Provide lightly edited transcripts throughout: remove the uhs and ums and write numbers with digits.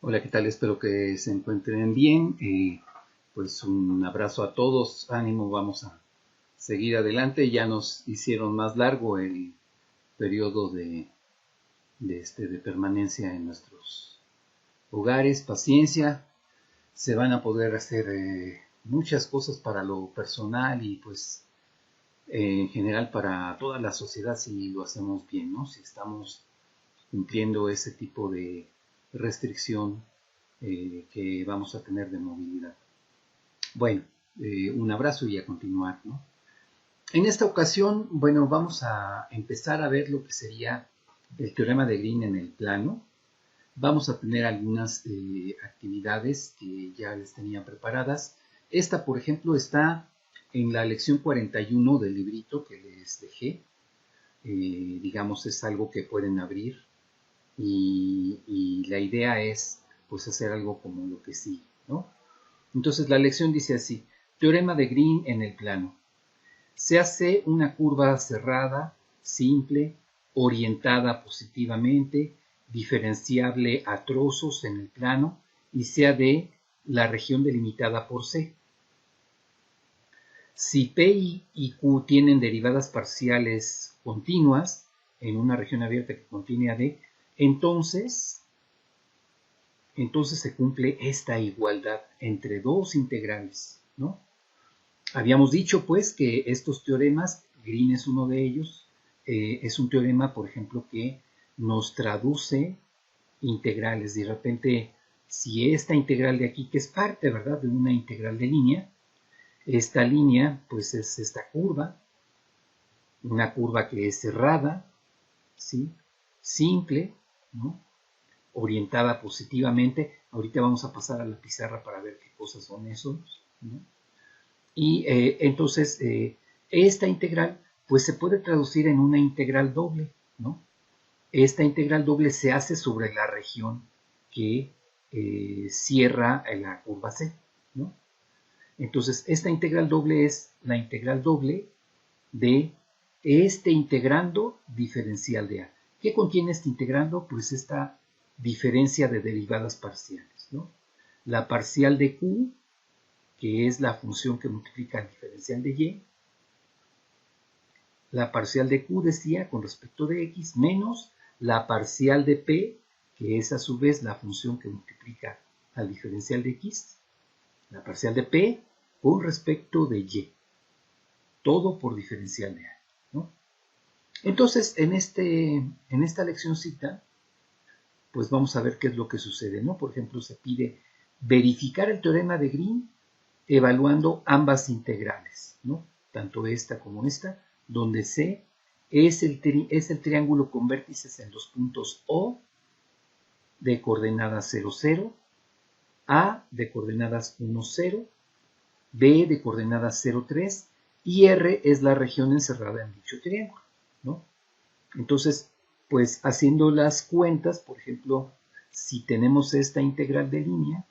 Hola, ¿qué tal? Espero que se encuentren bien. Pues un abrazo a todos, ánimo, vamos a seguir adelante. Ya nos hicieron más largo el periodo de permanencia en nuestros hogares. Paciencia, se van a poder hacer muchas cosas para lo personal y pues en general para toda la sociedad si lo hacemos bien, ¿no? Si estamos cumpliendo ese tipo de restricción que vamos a tener de movilidad. Bueno, un abrazo y a continuar, ¿no? En esta ocasión, bueno, vamos a empezar a ver lo que sería el teorema de Green en el plano. Vamos a tener algunas actividades que ya les tenía preparadas. Esta, por ejemplo, está en la lección 41 del librito que les dejé. Digamos, es algo que pueden abrir y la idea es pues hacer algo como lo que sigue, ¿no? Entonces la lección dice así: teorema de Green en el plano. Se hace una curva cerrada, simple, orientada positivamente, diferenciable a trozos en el plano y sea de la región delimitada por C. Si P y Q tienen derivadas parciales continuas en una región abierta que contiene a D, entonces se cumple esta igualdad entre dos integrales, ¿no? Habíamos dicho, pues, que estos teoremas, Green es uno de ellos, es un teorema, por ejemplo, que nos traduce integrales. De repente, si esta integral de aquí, que es parte, ¿verdad?, de una integral de línea, esta línea, pues, es esta curva, una curva que es cerrada, ¿sí?, simple, ¿no?, orientada positivamente. Ahorita vamos a pasar a la pizarra para ver qué cosas son esos, ¿no? Y entonces esta integral pues se puede traducir en una integral doble, ¿no? Esta integral doble se hace sobre la región que cierra la curva C, ¿no? Entonces esta integral doble es la integral doble de este integrando diferencial de A. ¿Qué contiene este integrando? Pues esta diferencia de derivadas parciales, ¿no? La parcial de Q, que es la función que multiplica el diferencial de Y, la parcial de Q, decía, con respecto de X, menos la parcial de P, que es a su vez la función que multiplica al diferencial de X, la parcial de P con respecto de Y, todo por diferencial de A, ¿no? Entonces, en esta leccioncita, pues vamos a ver qué es lo que sucede, ¿no? Por ejemplo, se pide verificar el teorema de Green evaluando ambas integrales, ¿no? Tanto esta como esta, donde C es el triángulo con vértices en los puntos O de coordenadas 0, 0, A de coordenadas 1, 0, B de coordenadas 0, 3 y R es la región encerrada en dicho triángulo, ¿no? Entonces, pues haciendo las cuentas, por ejemplo, si tenemos esta integral de línea,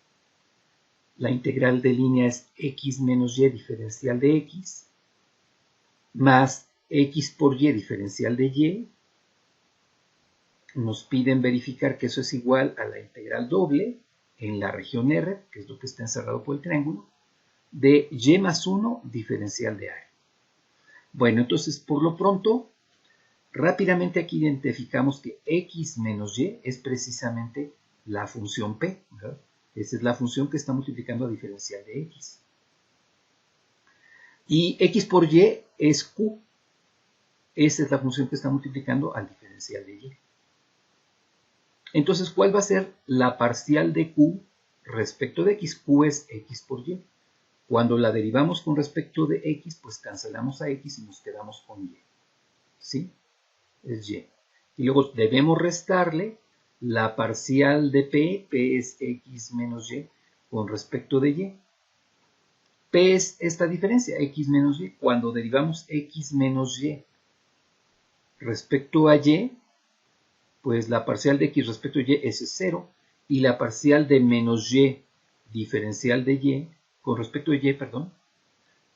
la integral de línea es x menos y diferencial de x, más x por y diferencial de y. Nos piden verificar que eso es igual a la integral doble en la región R, que es lo que está encerrado por el triángulo, de y más 1 diferencial de A. Bueno, entonces, por lo pronto, rápidamente aquí identificamos que x menos y es precisamente la función p, ¿verdad? Esa es la función que está multiplicando a diferencial de x. Y x por y es q. Esa es la función que está multiplicando al diferencial de y. Entonces, ¿cuál va a ser la parcial de q respecto de x? Q es x por y. Cuando la derivamos con respecto de x, pues cancelamos a x y nos quedamos con y. ¿Sí? Es y. Y luego debemos restarle la parcial de p, p es x menos y, con respecto de y. P es esta diferencia, x menos y. Cuando derivamos x menos y respecto a y, pues la parcial de x respecto a y es 0, y la parcial de menos y diferencial de y, con respecto a y, perdón,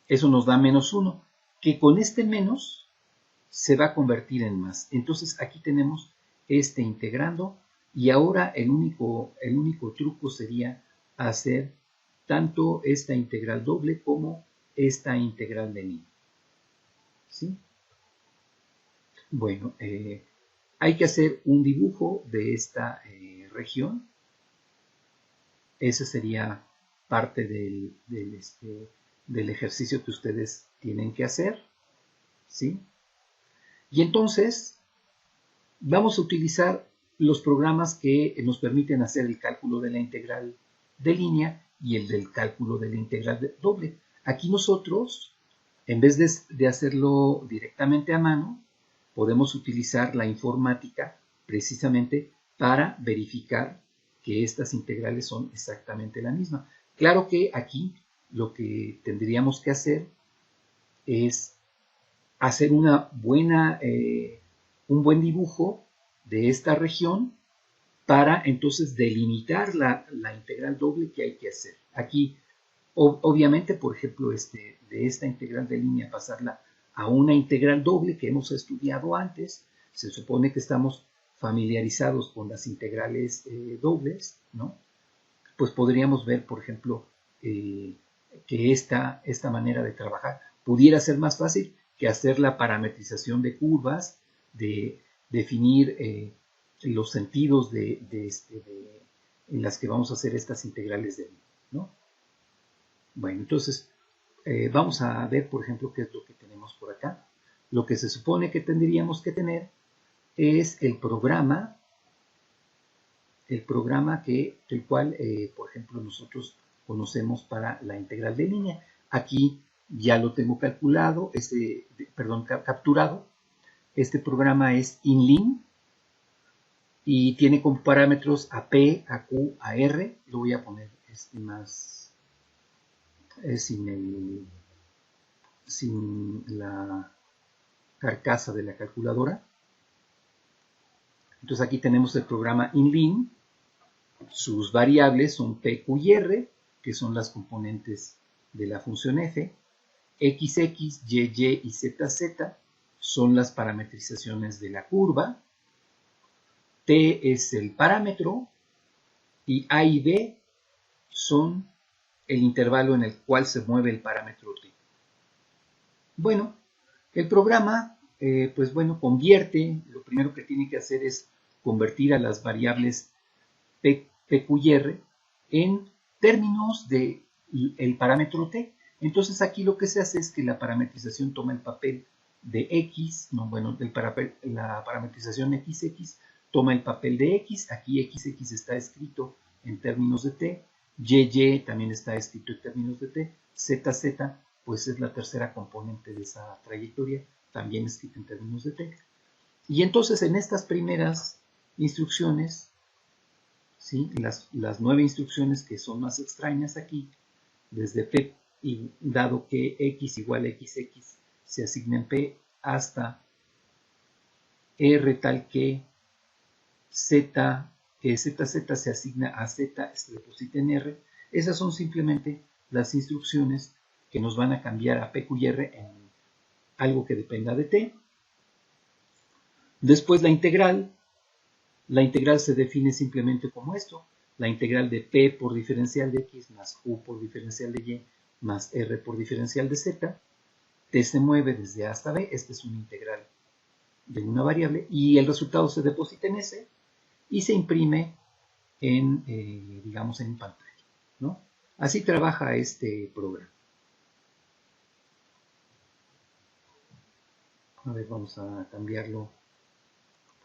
eso nos da menos 1, que con este menos se va a convertir en más. Entonces aquí tenemos este integrando Y ahora el único truco sería hacer tanto esta integral doble como esta integral de línea. ¿Sí? Bueno, hay que hacer un dibujo de esta región. Ese sería parte del ejercicio que ustedes tienen que hacer. ¿Sí? Y entonces vamos a utilizar los programas que nos permiten hacer el cálculo de la integral de línea y el del cálculo de la integral doble. Aquí nosotros, en vez de hacerlo directamente a mano, podemos utilizar la informática precisamente para verificar que estas integrales son exactamente la misma. Claro que aquí lo que tendríamos que hacer es hacer un buen dibujo de esta región para entonces delimitar la integral doble que hay que hacer. Aquí, obviamente, por ejemplo, de esta integral de línea pasarla a una integral doble que hemos estudiado antes, se supone que estamos familiarizados con las integrales dobles, ¿no? Pues podríamos ver, por ejemplo, que esta manera de trabajar pudiera ser más fácil que hacer la parametrización de curvas, de definir los sentidos en las que vamos a hacer estas integrales de, ¿no? Bueno, entonces vamos a ver, por ejemplo, qué es lo que tenemos por acá. Lo que se supone que tendríamos que tener es el programa el cual, por ejemplo, nosotros conocemos para la integral de línea. Aquí ya lo tengo calculado, capturado. Este programa es inline y tiene como parámetros a P, a Q, a R. Lo voy a poner más sin la carcasa de la calculadora. Entonces aquí tenemos el programa inline. Sus variables son P, Q y R, que son las componentes de la función f. XX, YY y ZZ son las parametrizaciones de la curva. T es el parámetro y A y B son el intervalo en el cual se mueve el parámetro T. Bueno, el programa, pues bueno, convierte, lo primero que tiene que hacer es convertir a las variables P, Q y R en términos del parámetro T. Entonces aquí lo que se hace es que la parametrización toma el papel de X, la parametrización XX toma el papel de X, aquí XX está escrito en términos de T, YY también está escrito en términos de T, ZZ pues es la tercera componente de esa trayectoria, también escrita en términos de T. Y entonces en estas primeras instrucciones, ¿sí? Las 9 instrucciones que son más extrañas aquí, desde P, y dado que X igual a XX se asigna en P hasta R tal que ZZ se asigna a Z, se deposita en R, esas son simplemente las instrucciones que nos van a cambiar a P, Q y R en algo que dependa de T. Después la integral se define simplemente como esto, la integral de P por diferencial de X más Q por diferencial de Y más R por diferencial de Z. T se mueve desde A hasta B, esta es una integral de una variable, y el resultado se deposita en S y se imprime digamos, en pantalla, ¿no? Así trabaja este programa. A ver, vamos a cambiarlo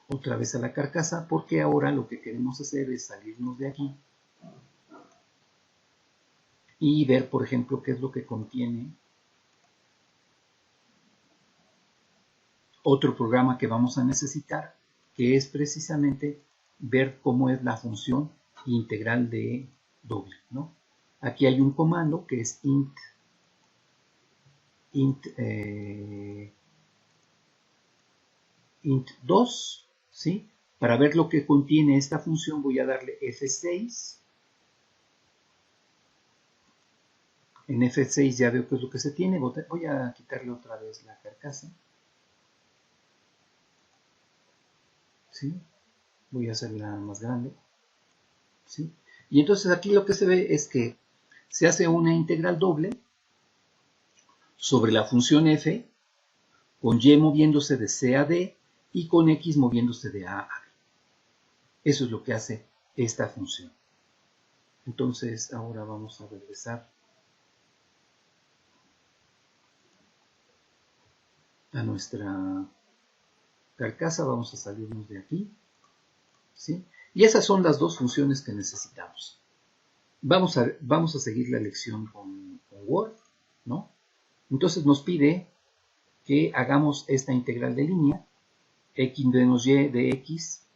otra vez a la carcasa, porque ahora lo que queremos hacer es salirnos de aquí y ver, por ejemplo, qué es lo que contiene otro programa que vamos a necesitar, que es precisamente ver cómo es la función integral de doble, ¿no? Aquí hay un comando que es int2, ¿sí? Para ver lo que contiene esta función voy a darle F6. En F6 ya veo qué es lo que se tiene. Voy a quitarle otra vez la carcasa. ¿Sí? Voy a hacerla más grande. ¿Sí? Y entonces aquí lo que se ve es que se hace una integral doble sobre la función f, con y moviéndose de c a d y con x moviéndose de a a b. Eso es lo que hace esta función. Entonces ahora vamos a regresar a nuestra carcasa, vamos a salirnos de aquí, ¿sí? Y esas son las dos funciones que necesitamos. Vamos a seguir la lección con Word, ¿no? Entonces nos pide que hagamos esta integral de línea, x menos y de x,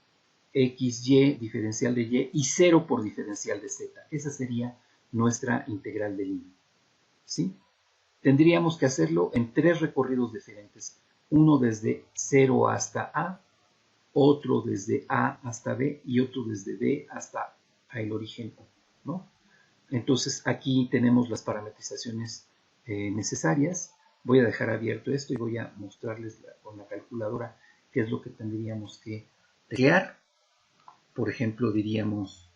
xy diferencial de y y 0 por diferencial de z. Esa sería nuestra integral de línea, ¿sí? Tendríamos que hacerlo en tres recorridos diferentes. Uno desde 0 hasta A, otro desde A hasta B y otro desde B hasta el origen O, ¿no? Entonces aquí tenemos las parametrizaciones necesarias. Voy a dejar abierto esto y voy a mostrarles con la calculadora qué es lo que tendríamos que crear. Por ejemplo, diríamos,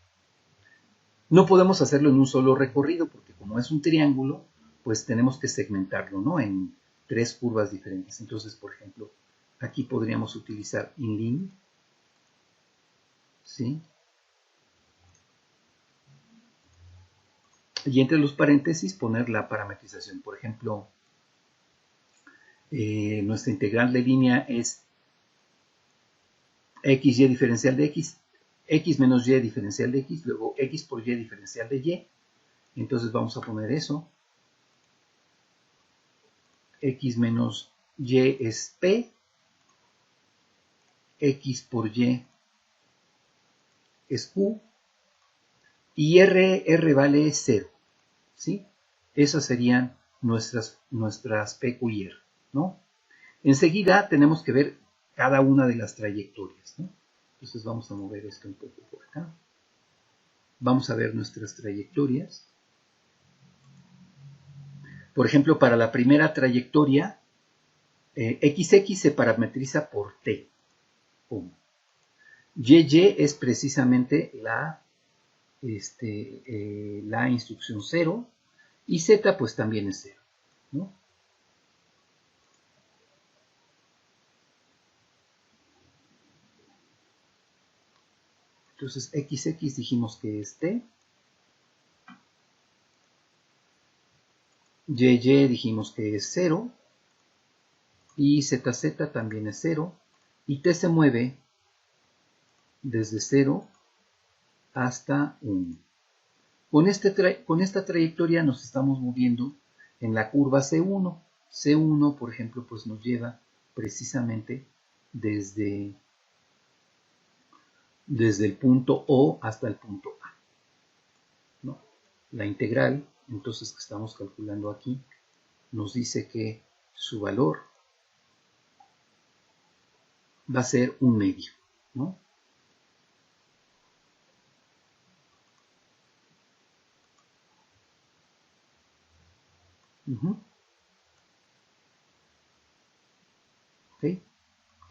no podemos hacerlo en un solo recorrido porque como es un triángulo, pues tenemos que segmentarlo, ¿no? En tres curvas diferentes. Entonces, por ejemplo, aquí podríamos utilizar inline, ¿sí? Y entre los paréntesis poner la parametrización. Por ejemplo, nuestra integral de línea es xy diferencial de x menos y diferencial de x, luego x por y diferencial de y. Entonces vamos a poner eso. X menos y es p, x por y es q, y r vale 0, ¿sí? Esas serían nuestras p, q y r, ¿no? Enseguida tenemos que ver cada una de las trayectorias, ¿no? Entonces vamos a mover esto un poco por acá. Vamos a ver nuestras trayectorias. Por ejemplo, para la primera trayectoria, XX se parametriza por T. YY es precisamente la instrucción 0 y Z pues también es 0, ¿no? Entonces XX dijimos que es T, YY dijimos que es 0 y ZZ también es 0 y T se mueve desde 0 hasta 1. Con esta trayectoria nos estamos moviendo en la curva C1. C1, por ejemplo, pues nos lleva precisamente desde el punto O hasta el punto A, ¿no? La integral, entonces, que estamos calculando aquí, nos dice que su valor va a ser 1/2, ¿no? ¿Okay?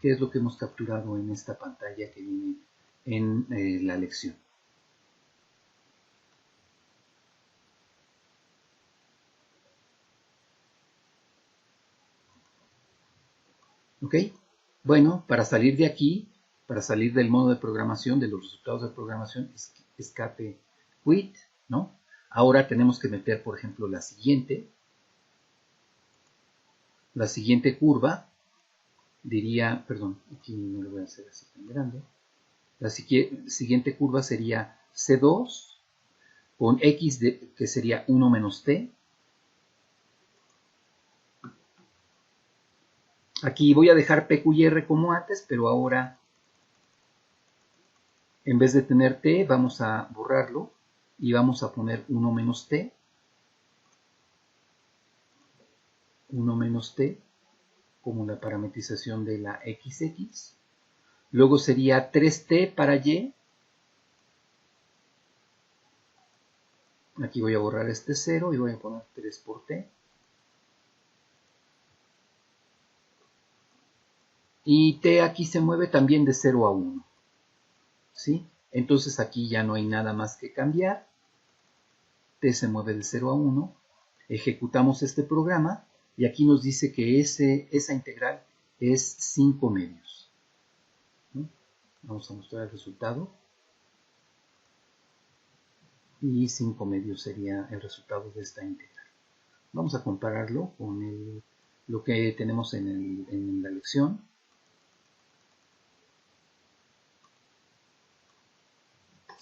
¿Qué es lo que hemos capturado en esta pantalla que viene en la lección? ¿Ok? Bueno, para salir de aquí, para salir del modo de programación, de los resultados de programación, escape quit, ¿no? Ahora tenemos que meter, por ejemplo, la siguiente curva, diría, perdón, aquí no lo voy a hacer así tan grande. La siguiente curva sería C2 con X que sería 1 menos T. Aquí voy a dejar PQR como antes, pero ahora en vez de tener T vamos a borrarlo y vamos a poner 1 menos T. 1 menos T como la parametrización de la XX. Luego sería 3T para Y. Aquí voy a borrar este 0 y voy a poner 3 por T. Y T aquí se mueve también de 0 a 1. ¿sí? Entonces aquí ya no hay nada más que cambiar. T se mueve de 0 a 1. Ejecutamos este programa y aquí nos dice que esa integral es 5 medios, ¿no? Vamos a mostrar el resultado. Y 5 medios sería el resultado de esta integral. Vamos a compararlo con lo que tenemos en la lección.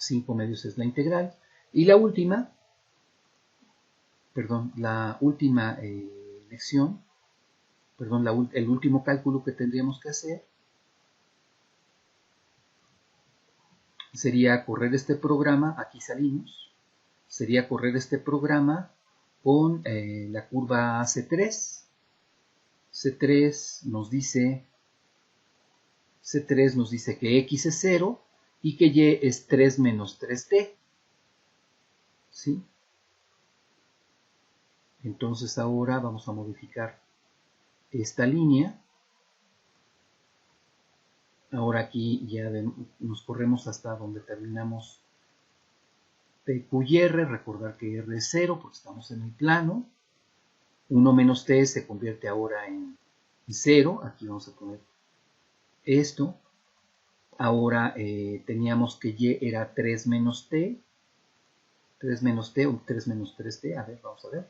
Cinco medios es la integral. Y la última lección, el último cálculo que tendríamos que hacer sería correr este programa, aquí salimos, sería correr este programa con la curva C3. C3 nos dice que X es 0 y que Y es 3 menos 3T. ¿Sí? Entonces ahora vamos a modificar esta línea. Ahora aquí ya nos corremos hasta donde terminamos PQR, recordar que R es 0 porque estamos en el plano. 1 menos T se convierte ahora en 0. Aquí vamos a poner esto. Ahora teníamos que Y era 3 menos T. 3 menos T o 3 menos 3T. A ver, vamos a ver.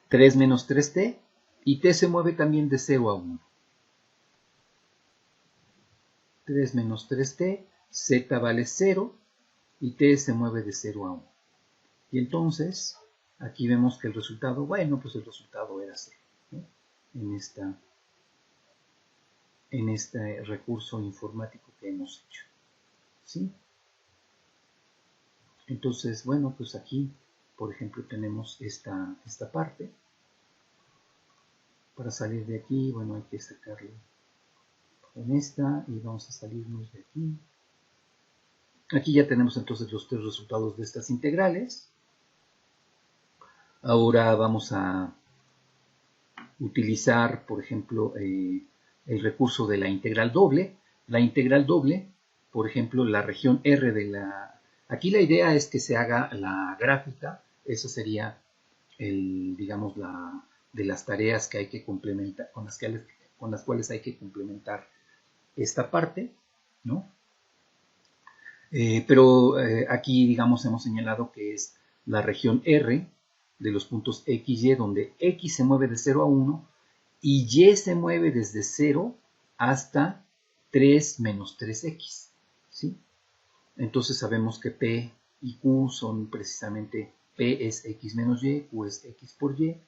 3 menos 3T. Y T se mueve también de 0 a 1. 3 menos 3T. Z vale 0. Y T se mueve de 0 a 1. Y entonces, aquí vemos que el resultado, bueno, pues el resultado era 0, ¿no? En este recurso informático que hemos hecho, ¿sí? Entonces, bueno, pues aquí, por ejemplo, tenemos esta parte. Para salir de aquí, bueno, hay que sacarle con esta y vamos a salirnos de aquí. Aquí ya tenemos entonces los tres resultados de estas integrales. Ahora vamos a utilizar, por ejemplo, el recurso de la integral doble. La integral doble, por ejemplo, la región R de la... Aquí la idea es que se haga la gráfica, eso sería, digamos, de las tareas que hay que complementar, con las cuales hay que complementar esta parte, ¿no? Pero aquí, digamos, hemos señalado que es la región R de los puntos X, Y, donde X se mueve de 0 a 1 y Y se mueve desde 0 hasta 3 menos 3X, ¿sí? Entonces sabemos que P y Q son precisamente, P es X menos Y, Q es X por Y.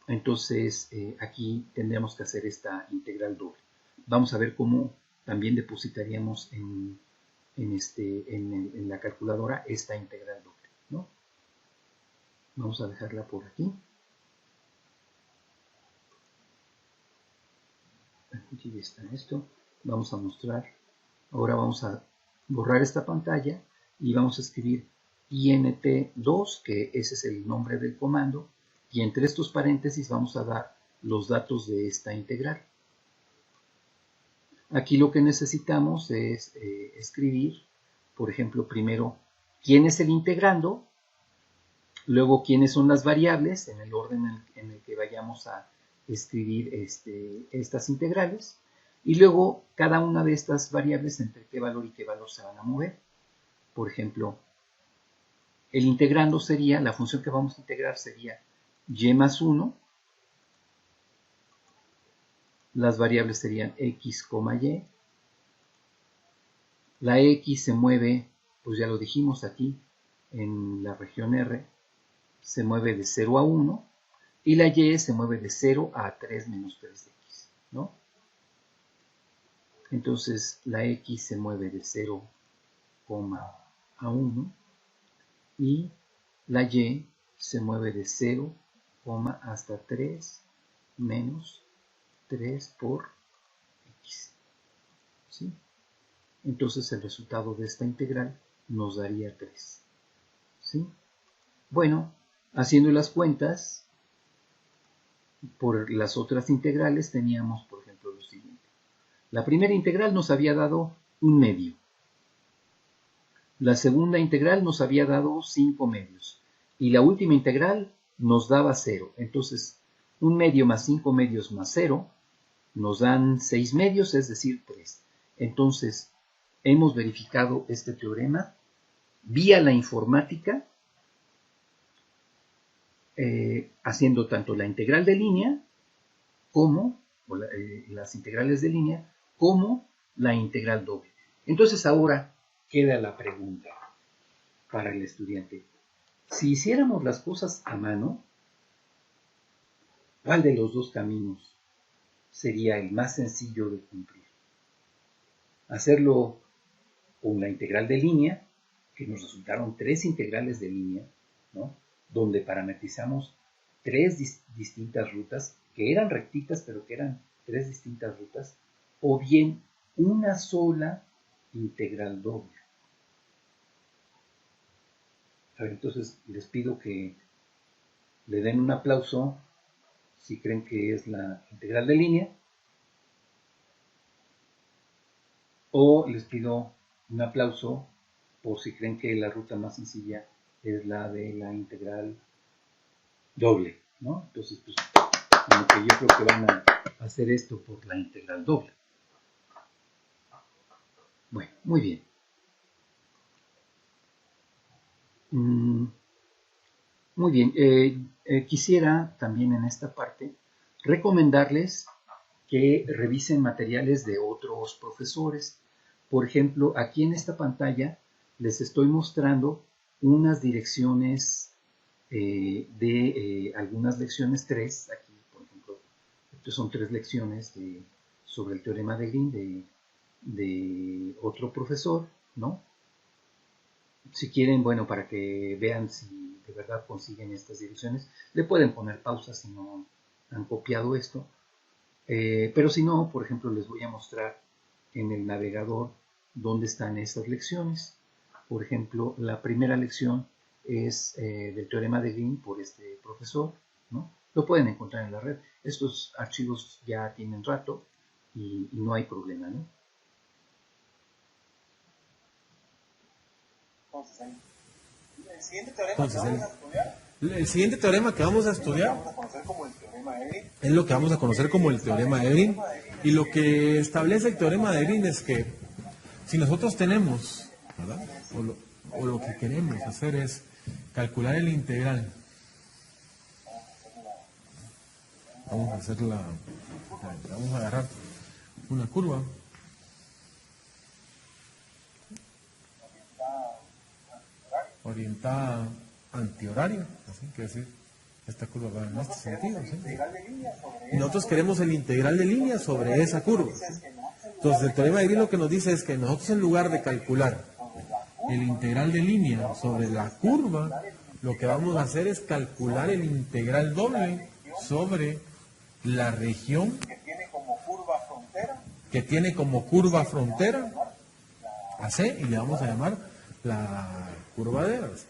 Entonces aquí tendríamos que hacer esta integral doble. Vamos a ver cómo también depositaríamos en la calculadora esta integral doble, ¿no? Vamos a dejarla por aquí. Aquí ya está esto. Vamos a mostrar. Ahora vamos a borrar esta pantalla y vamos a escribir int2, que ese es el nombre del comando, y entre estos paréntesis vamos a dar los datos de esta integral. Aquí lo que necesitamos es escribir, por ejemplo, primero quién es el integrando, luego quiénes son las variables en el orden en el que vayamos a escribir estas integrales, y luego cada una de estas variables entre qué valor y qué valor se van a mover. Por ejemplo, el integrando sería, la función que vamos a integrar sería y más 1, las variables serían x, y, la x se mueve, pues ya lo dijimos aquí, en la región R, se mueve de 0 a 1, y la y se mueve de 0 a 3 menos 3x, ¿no? Entonces la x se mueve de 0, a 1, y la y se mueve de 0, hasta 3 menos 3 por x, ¿sí? Entonces el resultado de esta integral nos daría 3, ¿sí? Bueno, haciendo las cuentas, por las otras integrales teníamos, por ejemplo, lo siguiente. La primera integral nos había dado 1/2. La segunda integral nos había dado 5/2. Y la última integral nos daba 0. Entonces, 1/2 más 5/2 más 0 nos dan 6/2, es decir, 3. Entonces, hemos verificado este teorema vía la informática, haciendo tanto la integral de línea como las integrales de línea como la integral doble. Entonces ahora queda la pregunta para el estudiante. Si hiciéramos las cosas a mano, ¿cuál de los dos caminos sería el más sencillo de cumplir? Hacerlo con la integral de línea, que nos resultaron 3 integrales de línea, ¿no? Donde parametrizamos 3 distintas rutas, que eran rectitas, pero que eran 3 distintas rutas, o bien una sola integral doble. A ver, entonces les pido que le den un aplauso si creen que es la integral de línea, o les pido un aplauso por si creen que la ruta más sencilla es la de la integral doble, ¿no? Entonces, pues, como que yo creo que van a hacer esto por la integral doble. Bueno, muy bien. Muy bien. Quisiera también en esta parte recomendarles que revisen materiales de otros profesores. Por ejemplo, aquí en esta pantalla les estoy mostrando unas direcciones de algunas lecciones 3. Aquí, por ejemplo, estas son 3 lecciones sobre el teorema de Green de otro profesor, ¿no? Si quieren, bueno, para que vean si de verdad consiguen estas direcciones, le pueden poner pausa si no han copiado esto. Pero si no, por ejemplo, les voy a mostrar en el navegador dónde están estas lecciones. Por ejemplo, la primera lección es del teorema de Green por este profesor, ¿no? Lo pueden encontrar en la red. Estos archivos ya tienen rato y no hay problema, ¿no? El siguiente teorema que vamos a estudiar es lo que vamos a conocer como el teorema de Green. Y lo que establece el teorema de Green es que si nosotros tenemos, ¿verdad? O lo que queremos hacer es calcular el integral. Vamos a hacer vamos a agarrar una curva. Orientada antihorario, así que decir, esta curva va en este sentido, ¿sí? Y nosotros queremos el integral de línea sobre esa curva, ¿sí? Entonces el teorema de Green lo que nos dice es que nosotros en lugar de calcular el integral de línea sobre la curva, lo que vamos a hacer es calcular el integral doble sobre la región que tiene como curva frontera AC y le vamos a llamar la curva de Evers.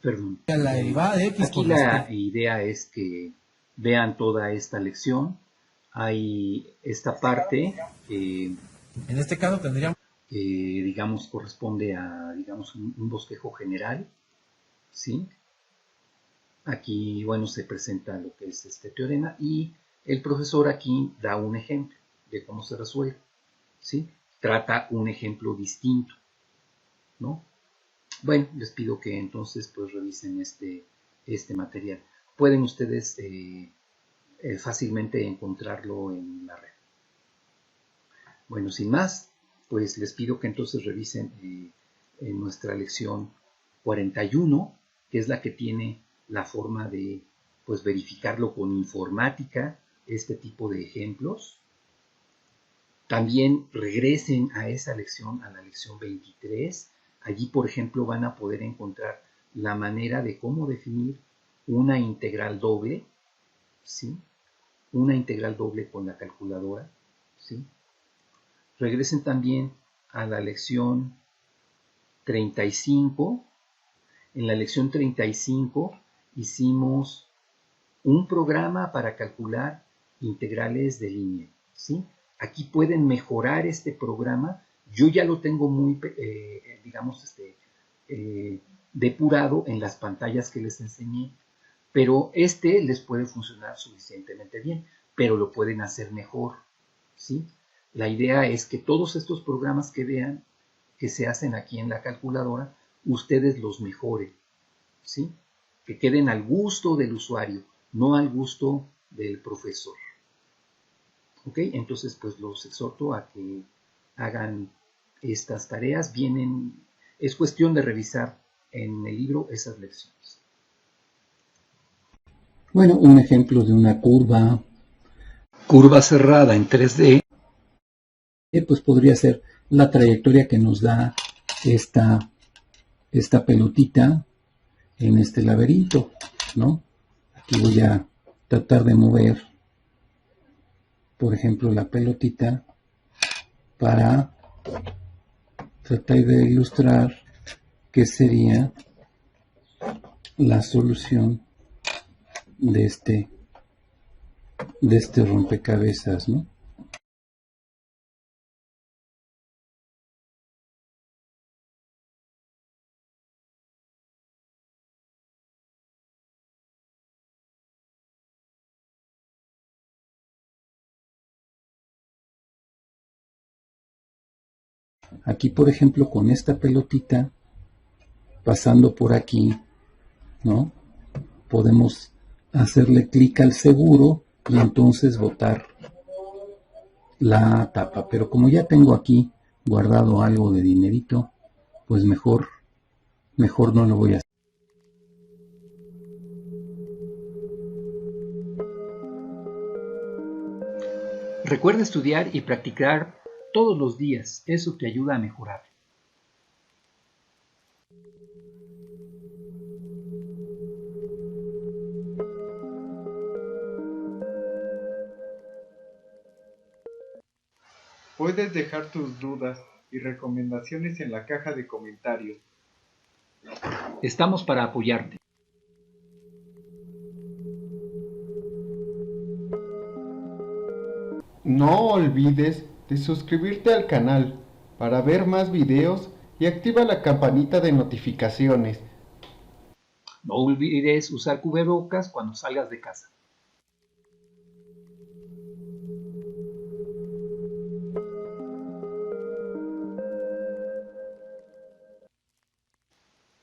Perdón. La derivada de X. Aquí la idea es que vean toda esta lección. Hay esta parte que en este caso tendríamos digamos corresponde a digamos un bosquejo general, ¿sí? Aquí, bueno, se presenta lo que es este teorema y el profesor aquí da un ejemplo de cómo se resuelve, ¿sí? Trata un ejemplo distinto, ¿no? Bueno, les pido que entonces pues revisen este material. Pueden ustedes fácilmente encontrarlo en la red. Bueno, sin más, pues les pido que entonces revisen en nuestra lección 41, que es la que tiene la forma de pues verificarlo con informática, este tipo de ejemplos. También regresen a esa lección, a la lección 23. Allí, por ejemplo, van a poder encontrar la manera de cómo definir una integral doble, ¿sí? Una integral doble con la calculadora, ¿sí? Regresen también a la lección 35. En la lección 35 hicimos un programa para calcular integrales de línea, ¿sí? Aquí pueden mejorar este programa. Yo ya lo tengo muy, digamos, depurado en las pantallas que les enseñé, pero les puede funcionar suficientemente bien, pero lo pueden hacer mejor, ¿sí? La idea es que todos estos programas que vean, que se hacen aquí en la calculadora, ustedes los mejoren, ¿sí? Que queden al gusto del usuario, no al gusto del profesor. ¿Ok? Entonces, pues los exhorto a que hagan estas tareas. Es cuestión de revisar en el libro esas lecciones. Bueno, un ejemplo de una curva cerrada en 3D, pues podría ser la trayectoria que nos da esta pelotita en este laberinto, ¿no? Aquí voy a tratar de mover, por ejemplo, la pelotita para tratar de ilustrar qué sería la solución de este rompecabezas, ¿no? Aquí, por ejemplo, con esta pelotita, pasando por aquí, ¿no? Podemos hacerle clic al seguro y entonces botar la tapa. Pero como ya tengo aquí guardado algo de dinerito, pues mejor no lo voy a hacer. Recuerda estudiar y practicar todos los días. Eso te ayuda a mejorar. Puedes dejar tus dudas y recomendaciones en la caja de comentarios. Estamos para apoyarte. No olvides de suscribirte al canal para ver más videos y activa la campanita de notificaciones. No olvides usar cubrebocas cuando salgas de casa.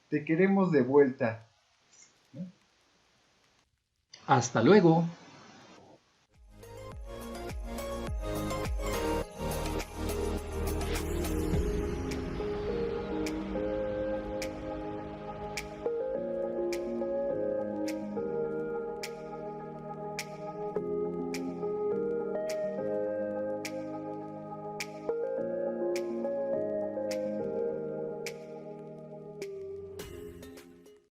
Te queremos de vuelta. Hasta luego.